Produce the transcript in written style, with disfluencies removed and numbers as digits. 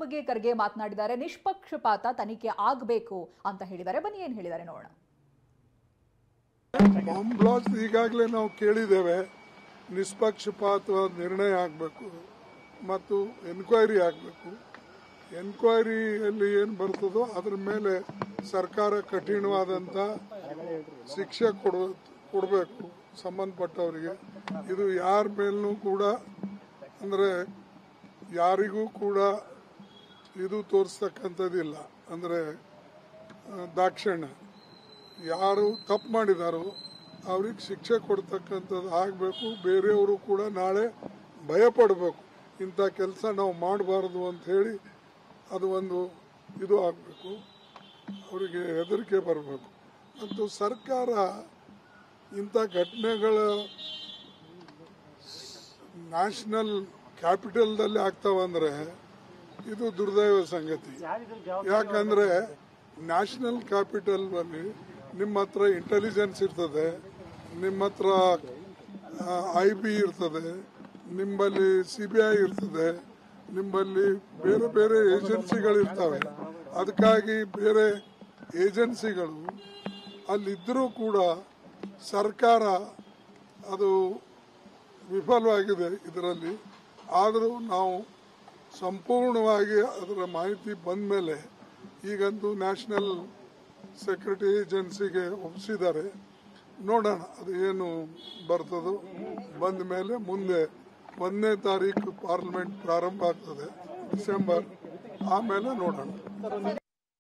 ಬಗ್ಗೆ ಖರ್ಗೆ ಮಾತನಾಡಿದ್ದಾರೆ. ನಿಷ್ಪಕ್ಷಪಾತ ತನಿಖೆ ಆಗಬೇಕು ಅಂತ ಹೇಳಿದ್ದಾರೆ. ಬನ್ನಿ ಏನ್ ಹೇಳಿದ್ದಾರೆ ನೋಡೋಣ. ಬಾಂಬ್ ಬ್ಲಾಸ್ಟ್ ಈಗಾಗಲೇ ನಾವು ಕೇಳಿದ್ದೇವೆ. ನಿಷ್ಪಕ್ಷಪಾತ ನಿರ್ಣಯ ಆಗಬೇಕು ಮತ್ತು ಎನ್ಕ್ವೈರಿ ಆಗಬೇಕು. ಎನ್ಕ್ವೈರಿಯಲ್ಲಿ ಏನು ಬರ್ತದೋ ಅದರ ಮೇಲೆ ಸರ್ಕಾರ ಕಠಿಣವಾದಂಥ ಶಿಕ್ಷೆ ಕೊಡಬೇಕು ಸಂಬಂಧಪಟ್ಟವರಿಗೆ. ಇದು ಯಾರ ಮೇಲೂ ಕೂಡ ಅಂದರೆ ಯಾರಿಗೂ ಕೂಡ ಇದು ತೋರಿಸ್ತಕ್ಕಂಥದ್ದಿಲ್ಲ. ಅಂದರೆ ದಾಕ್ಷಿಣ್ಯ ಯಾರು ತಪ್ಪು ಮಾಡಿದಾರೋ ಅವ್ರಿಗೆ ಶಿಕ್ಷೆ ಕೊಡ್ತಕ್ಕಂಥದ್ದು ಆಗಬೇಕು. ಬೇರೆಯವರು ಕೂಡ ನಾಳೆ ಭಯಪಡಬೇಕು, ಇಂಥ ಕೆಲಸ ನಾವು ಮಾಡಬಾರ್ದು ಅಂತ ಹೇಳಿ ಅದು ಒಂದು ಇದು ಆಗಬೇಕು, ಅವರಿಗೆ ಹೆದರಿಕೆ ಬರಬೇಕು. ಮತ್ತು ಸರ್ಕಾರ ಇಂಥ ಘಟನೆಗಳ ನ್ಯಾಷನಲ್ ಕ್ಯಾಪಿಟಲ್ದಲ್ಲಿ ಆಗ್ತಾವಂದ್ರೆ ಇದು ದುರ್ದೈವ ಸಂಗತಿ. ಯಾಕಂದ್ರೆ ನ್ಯಾಷನಲ್ ಕ್ಯಾಪಿಟಲ್ ಅಲ್ಲಿ ನಿಮ್ಮ ಹತ್ರ ಇಂಟೆಲಿಜೆನ್ಸ್ ಇರ್ತದೆ, ನಿಮ್ಮ ಹತ್ರ IB ಇರ್ತದೆ, ನಿಮ್ಮಲ್ಲಿ CBI ಇರ್ತದೆ, ನಿಮ್ಮಲ್ಲಿ ಬೇರೆ ಬೇರೆ ಏಜೆನ್ಸಿಗಳಿರ್ತವೆ. ಅದಕ್ಕಾಗಿ ಬೇರೆ ಏಜೆನ್ಸಿಗಳು ಅಲ್ಲಿದ್ದರೂ ಕೂಡ ಸರ್ಕಾರ ಅದು ವಿಫಲವಾಗಿದೆ ಇದರಲ್ಲಿ. ಆದರೂ ನಾವು ಸಂಪೂರ್ಣವಾಗಿ ಅದರ ಮಾಹಿತಿ ಬಂದ ಮೇಲೆ ಈಗಂತೂ ನ್ಯಾಷನಲ್ ಸೆಕ್ಯೂರಿಟಿ ಏಜೆನ್ಸಿಗೆ ಒಪ್ಪಿಸಿದ್ದಾರೆ. ನೋಡೋಣ ಅದು ಏನು ಬರ್ತದೋ. ಬಂದ ಮೇಲೆ ಮುಂದೆ 1ನೇ ತಾರೀಕು ಪಾರ್ಲಿಮೆಂಟ್ ಪ್ರಾರಂಭ ಆಗ್ತದೆ, ಡಿಸೆಂಬರ್. ಆಮೇಲೆ ನೋಡೋಣ.